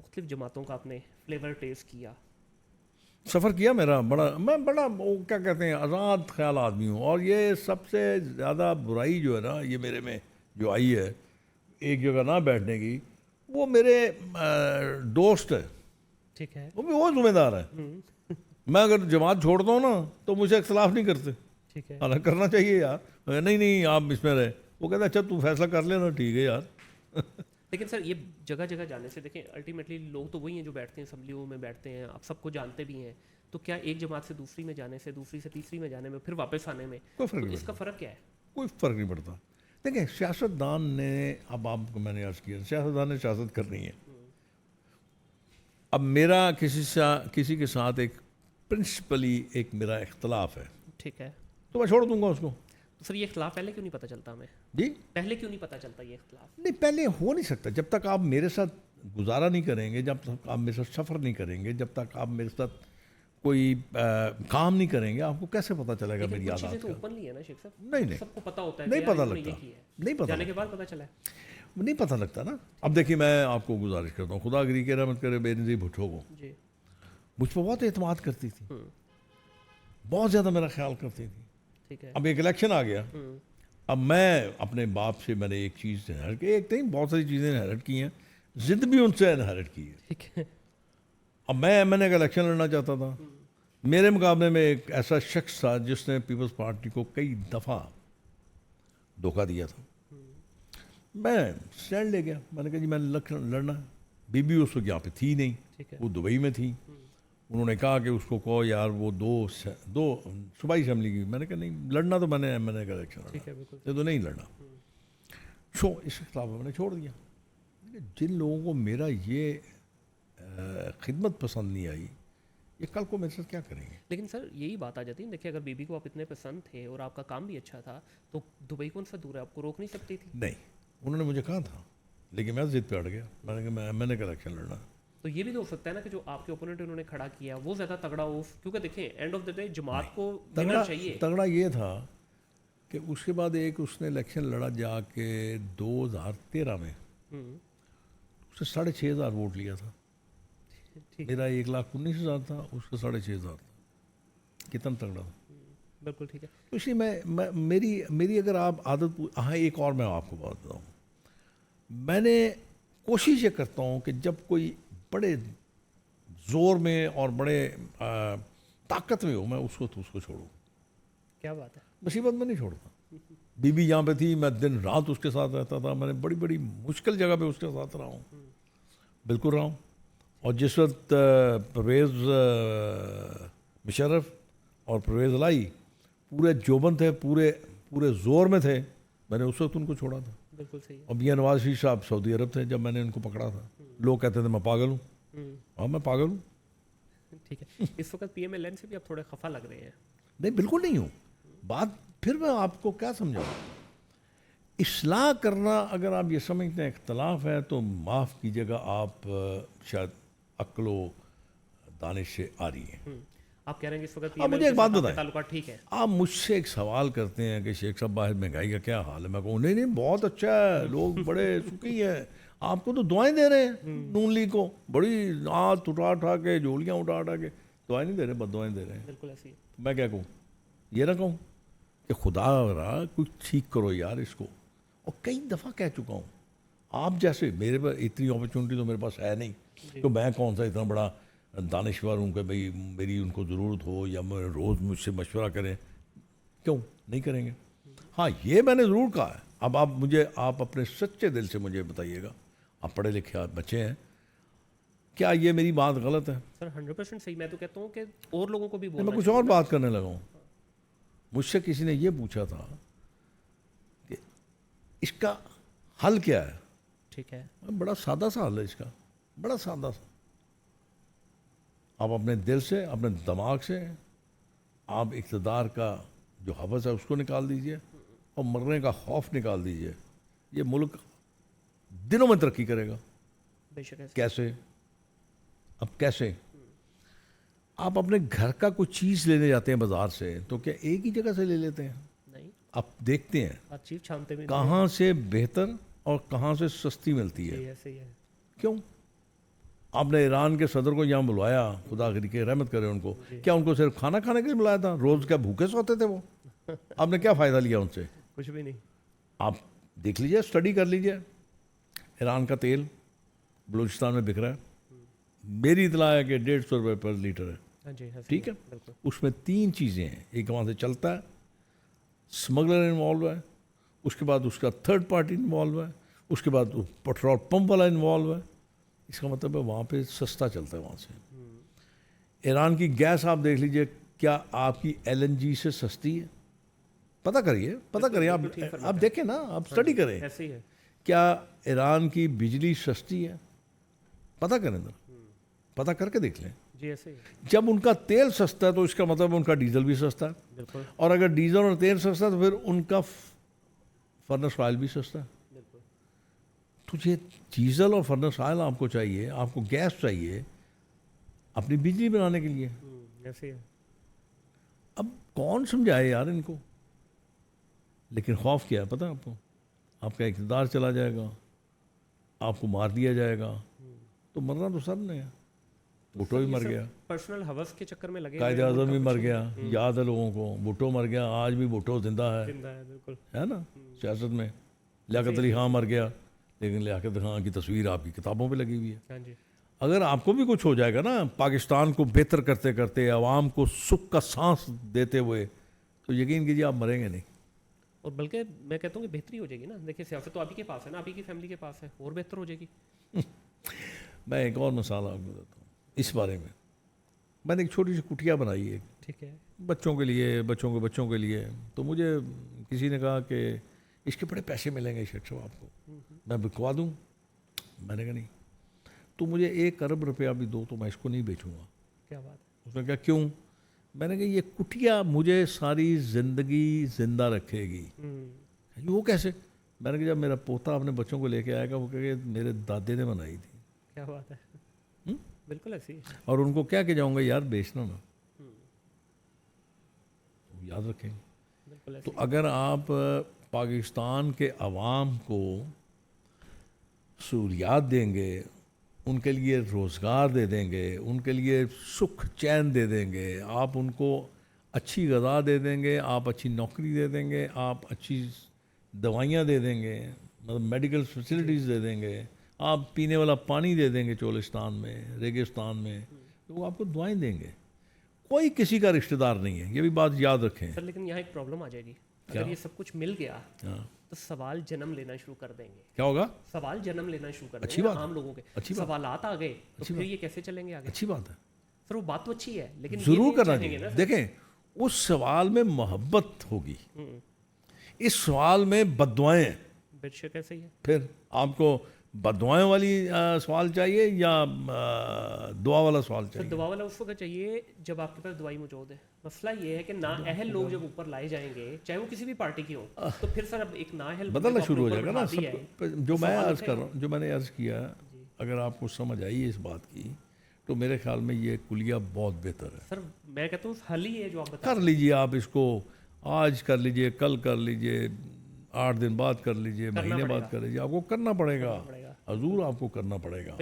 مختلف جماعتوں کا آپ نے فلیور ٹیسٹ کیا. سفر کیا میرا میں بڑا وہ کیا کہتے ہیں آزاد خیال آدمی ہوں. اور یہ سب سے زیادہ برائی جو ہے نا یہ میرے میں جو آئی ہے ایک جگہ نہ بیٹھنے کی، وہ میرے دوست ہے، ٹھیک ہے. وہ بھی وہ ذمہ دار ہے. میں اگر جماعت چھوڑتا ہوں نا تو مجھے اختلاف نہیں کرتے، ٹھیک ہے. حالانکہ کرنا چاہیے یار. نہیں آپ اس میں رہے. وہ کہتا ہے اچھا تو فیصلہ کر لینا، ٹھیک ہے یار. لیکن سر یہ جگہ جگہ جانے سے دیکھیں الٹیمیٹلی لوگ تو وہی ہیں جو بیٹھتے ہیں اسمبلیوں میں بیٹھتے ہیں، آپ سب کو جانتے بھی ہیں. تو کیا ایک جماعت سے دوسری میں جانے سے، دوسری سے تیسری میں جانے میں، پھر واپس آنے میں کوئی فرق تو نہیں اس کا پڑتا، فرق کیا ہے؟ کوئی فرق نہیں پڑتا. دیکھیں سیاست دان نے، اب آپ کو میں نے عرض کیا سیاست دان نے سیاست کرنی ہے. اب میرا کسی کے ساتھ ایک پرنسپلی ایک میرا اختلاف ہے، ٹھیک ہے. تو میں چھوڑ دوں گا اس کو. تو سر یہ اختلاف پہلے کیوں نہیں پتہ چلتا ہمیں؟ جی پہلے کیوں نہیں پتہ چلتا یہ اختلاف؟ نہیں، پہلے ہو نہیں سکتا جب تک آپ میرے ساتھ گزارا نہیں کریں گے، جب تک آپ میرے ساتھ سفر نہیں کریں گے، جب تک آپ میرے ساتھ کوئی کام نہیں کریں گے، آپ کو کیسے پتہ چلے گا لیکن میری کچھ چیزیں عادات تو کا؟ اوپنلی ہے نا شیخ صاحب، نہیں سب کو پتہ ہوتا ہے نہیں کہ پتہ یار انہوں نے لگتا، یہ کیا ہے، نہیں پتہ جانے کے لگتا، بعد پتہ چلا ہے. نہیں پتہ لگتا نا. اب دیکھیے میں آپ کو گزارش کرتا ہوں، خدا گری کے رحمت کرے بے نظیر بھٹو کو، جی. مجھ پہ بہت اعتماد کرتی تھی، بہت زیادہ میرا خیال کرتی تھی. ٹھیک ہے. اب ایک الیکشن آ گیا، اب میں اپنے باپ سے میں نے ایک چیز انہیرٹ کی، ایک نہیں بہت ساری چیزیں انہیرٹ کی ہیں، ضد بھی ان سے انہیرٹ کی ہے. ٹھیک ہے. اب میں ایم این اے کا الیکشن لڑنا چاہتا تھا. میرے مقابلے میں ایک ایسا شخص تھا جس نے پیپلز پارٹی کو کئی دفعہ دھوکہ دیا تھا. میں اسٹینڈ لے گیا، میں نے کہا جی میں نے لڑنا ہے. بی بی اس وقت یہاں پہ تھی نہیں، ٹھیک ہے. وہ دبئی میں تھی. انہوں نے کہا کہ اس کو کہو یار وہ دو صوبائی اسمبلی کی. میں نے کہا نہیں لڑنا تو میں نے ایم این اے کا الیکشن ٹھیک ہے. لڑنا، بالکل. یہ تو نہیں لڑنا. سو اس خلاف میں نے چھوڑ دیا. جن لوگوں کو میرا یہ خدمت پسند نہیں آئی، یہ کل کو میرے ساتھ کیا کریں گے؟ لیکن سر یہی بات آ جاتی ہے، دیکھیں اگر بی بی کو آپ اتنے پسند تھے اور آپ کا کام بھی اچھا تھا تو دبئی کون سا دور ہے، آپ کو روک نہیں سکتی تھی؟ نہیں، انہوں نے مجھے کہا تھا لیکن میں ضد پہ اڑ گیا. میں نے کہا میں ایم این اے کا الیکشن لڑنا. تو یہ بھی تو ہو سکتا ہے نا کہ جو آپ کے اوپوننٹ انہوں نے کھڑا کیا وہ زیادہ تگڑا ہو، کیونکہ دیکھیں اینڈ آف دا ڈے جماعت کو ونر چاہیے. تگڑا یہ تھا کہ اس کے بعد ایک اس نے الیکشن لڑا جا کے 2013 میں، اس نے 6,500 ووٹ لیا تھا. میرا 1,19,000 تھا، اس کا 6,500 تھا. کتنا تگڑا تھا. بالکل ٹھیک ہے. تو اسی میں میری اگر آپ عادت، ہاں ایک اور میں آپ کو بات بتاؤں، میں نے کوشش یہ کرتا ہوں کہ جب کوئی بڑے زور میں اور بڑے طاقت میں ہو میں اس کو چھوڑوں. کیا بات ہے. مصیبت میں نہیں چھوڑتا. بی بی یہاں پہ تھی، میں دن رات اس کے ساتھ رہتا تھا. میں نے بڑی بڑی مشکل جگہ پہ اس کے ساتھ رہا ہوں، بالکل رہا ہوں. اور جس وقت پرویز مشرف اور پرویز الہی پورے جوبن تھے، پورے زور میں تھے، میں نے اس وقت ان کو چھوڑا تھا. بالکل صحیح ہے. اور میاں نواز شریف صاحب سعودی عرب تھے جب میں نے ان کو پکڑا تھا. لوگ کہتے تھے میں پاگل ہوں، ہاں میں پاگل ہوں. ٹھیک ہے. اس وقت پی ایم ایل این سے بھی آپ تھوڑے خفا لگ رہے ہیں. نہیں بالکل نہیں ہوں. بات پھر میں آپ کو کیا سمجھاؤں، اصلاح کرنا اگر آپ یہ سمجھتے ہیں اختلاف ہے تو معاف کیجیے گا، آپ شاید عقل و دانش سے آ رہی ہیں. آپ کہہ رہے ہیں کہ اس وقت پی آپ ایم ایل مجھے ایک کے بات ساتھ بتائیں، تعلقات ٹھیک ہے. آپ مجھ سے ایک سوال کرتے ہیں کہ شیخ صاحب باہر مہنگائی کا کیا حال ہے. میں کہوں نہیں بہت اچھا ہے، لوگ بڑے سکھی ہیں. آپ کو تو دعائیں دے رہے ہیں نون لیگ کو، بڑی ہاتھ اٹھا کے جھولیاں اٹھا کے دعائیں نہیں دے رہے، بد دعائیں دے رہے ہیں. بالکل ایسی ہے. میں کیا کہوں، یہ نہ کہوں کہ خدا را کچھ ٹھیک کرو یار اس کو. اور کئی دفعہ کہہ چکا ہوں. آپ جیسے میرے پاس اتنی اپرچونٹی تو میرے پاس ہے نہیں تو میں کون سا اتنا بڑا دانشور ہوں کہ بھئی میری ان کو ضرورت ہو یا روز مجھ سے مشورہ کریں. کیوں نہیں کریں گے. ہاں یہ میں نے ضرور کہا ہے. اب آپ اپنے سچے دل سے مجھے بتائیے گا، آپ پڑھے لکھے بچے ہیں، کیا یہ میری بات غلط ہے؟ سر 100% صحیح. میں تو کہتا ہوں کہ اور لوگوں کو بھی میں بولنا کچھ چاہیے اور نا. بات کرنے لگا ہوں. مجھ سے کسی نے یہ پوچھا تھا کہ اس کا حل کیا ہے. ٹھیک ہے. بڑا سادہ سا حل ہے اس کا، بڑا سادہ سا. آپ اپنے دل سے، اپنے دماغ سے آپ اقتدار کا جو حوث ہے اس کو نکال دیجئے اور مرنے کا خوف نکال دیجئے. یہ ملک دنوں میں ترقی کرے گا. بے شک ایسا. کیسے؟ اب کیسے؟ آپ اپنے گھر کا کوئی چیز لینے جاتے ہیں بازار سے تو کیا ایک ہی جگہ سے لے لیتے ہیں؟ نہیں. آپ دیکھتے ہیں آپ چیز چھانتے بھی کہاں سے بہتر اور کہاں سے سستی ملتی ہے. صحیح ہے. صحیح ہے. کیوں؟ آپ نے ایران کے صدر کو یہاں بلوایا، خدا کی رحمت کرے ان کو، کیا ان کو صرف کھانا کھانے کے لیے بلایا تھا؟ روز کیا بھوکے سوتے تھے وہ؟ آپ نے کیا فائدہ لیا ان سے؟ کچھ بھی نہیں. آپ دیکھ لیجئے، اسٹڈی کر لیجئے. ایران کا تیل بلوچستان میں بک رہا ہے، میری اطلاع ہے کہ 150 روپے پر لیٹر ہے. ہاں جی ایسے ٹھیک ہے، بالکل. اس میں 3 چیزیں ہیں. ایک وہاں سے چلتا ہے، اسمگلر انوالو ہے، اس کے بعد اس کا تھرڈ پارٹی انوالو ہے، اس کے بعد پیٹرول پمپ والا انوالو ہے. اس کا مطلب ہے وہاں پہ سستا چلتا ہے وہاں سے. ایران کی گیس آپ دیکھ لیجئے، کیا آپ کی LNG سے سستی ہے؟ پتہ کریے آپ دیکھیں نا، آپ اسٹڈی کریں. ایسے ہی ہے. کیا ایران کی بجلی سستی ہے؟ پتہ کریں ذرا، پتہ کر کے دیکھ لیں. جی ایسے ہی ہے. جب ان کا تیل سستا ہے تو اس کا مطلب ان کا ڈیزل بھی سستا ہے، بالکل اور اگر ڈیزل اور تیل سستا ہے تو پھر ان کا فرنس آئل بھی سستا ہے. بالکل. تو یہ ڈیزل اور فرنس آئل آپ کو چاہیے، آپ کو گیس چاہیے اپنی بجلی بنانے کے لیے. ایسے ہی ہے. اب کون سمجھائے یار ان کو؟ لیکن خوف کیا ہے پتہ آپ کو؟ آپ کا اقتدار چلا جائے گا، آپ کو مار دیا جائے گا. تو مرنا تو سب نے ہے. بھٹو بھی مر گیا، پرسنل ہوس کے چکر میں لگے قائد اعظم بھی مر گیا، یاد ہے لوگوں کو. بھٹو مر گیا، آج بھی بھٹو زندہ ہے، بالکل ہے نا سیاست میں. لیاقت علی خان مر گیا، لیکن لیاقت خان کی تصویر آپ کی کتابوں پہ لگی ہوئی ہے. ہاں جی. اگر آپ کو بھی کچھ ہو جائے گا نا پاکستان کو بہتر کرتے کرتے، عوام کو سکھ کا سانس دیتے ہوئے، تو یقین کیجیے آپ مریں گے نہیں. اور بلکہ میں کہتا ہوں کہ بہتری ہو جائے گی نا. دیکھیے سیاست تو آپ ہی کے پاس ہے نا، آپ ہی کی فیملی کے پاس ہے، اور بہتر ہو جائے گی. میں ایک اور مثال آپ کو دیتا ہوں اس بارے میں. میں نے ایک چھوٹی سی کٹیا بنائی ہے ٹھیک ہے. بچوں کے لیے، بچوں کے بچوں کے لیے. تو مجھے کسی نے کہا کہ اس کے بڑے پیسے ملیں گے شیخ صاحب آپ کو، میں بکوا دوں. میں نے کہا نہیں، تو مجھے 1 ارب روپیہ بھی دو تو میں اس کو نہیں بیچوں گا. کیا بات ہے. اس نے کہا کیوں؟ میں نے کہا یہ کٹیا مجھے ساری زندگی زندہ رکھے گی. وہ کیسے؟ میں نے کہا جب میرا پوتا اپنے بچوں کو لے کے آئے گا وہ کہے گا میرے دادے نے بنائی تھی. کیا بات ہے. بالکل ایسی ہے. اور ان کو کیا کہ جاؤں گا یار بیچنا نا، یاد رکھیں. بالکل تو اگر آپ پاکستان کے عوام کو سہولیات دیں گے، ان کے لیے روزگار دے دیں گے، ان کے لیے سکھ چین دے دیں گے، آپ ان کو اچھی غذا دے دیں گے، آپ اچھی نوکری دے دیں گے، آپ اچھی دوائیاں دے دیں گے، مطلب میڈیکل فیسلٹیز دے دیں گے، آپ پینے والا پانی دے دیں گے چولستان میں، ریگستان میں، تو وہ آپ کو دعائیں دیں گے. کوئی کسی کا رشتہ دار نہیں ہے، یہ بھی بات یاد رکھیں. سر لیکن یہاں ایک پرابلم آ جائے گی. اگر یہ سب کچھ مل گیا تو سوال جنم لینا شروع کر دیں گے. کیا ہوگا؟ سوال جنم لینا شروع کر دیں اچھی گے بات، عام لوگوں کے. اچھی بات، سوالات آ گئے تو پھر یہ کیسے چلیں گے آگے؟ اچھی بات ہے. سر وہ بات تو اچھی ہے لیکن ضرور کرنا چاہیے. دیکھیں اس سوال میں محبت ہوگی، اس سوال میں بد دعائیں ہیں. بے شک ایسے ہی ہے. پھر آپ کو بد دعائیں والی سوال چاہیے یا دعا والا سوال سر چاہیے؟ دعا والا اس وقت چاہیے جب آپ کے پاس دوائی موجود ہے. مسئلہ یہ ہے کہ نااہل لوگ جب اوپر لائے جائیں گے چاہے وہ کسی بھی پارٹی کی ہو تو پھر سر اب ایک نااہل بدلنا شروع ہو جائے گا نا سب. جو میں عرض کر رہا ہوں، جو میں نے عرض کیا، اگر آپ کو سمجھ آئی اس بات کی تو میرے خیال میں یہ کلیہ بہت بہتر ہے. سر میں کہتا ہوں حل ہی ہے جو آپ بتا کر لیجئے. آپ اس کو آج کر لیجئے، کل کر لیجئے، 8 دن بعد کر لیجئے، مہینے بعد کر لیجئے. آپ کو کرنا پڑے گا، حضور آپ کو کرنا پڑے گا.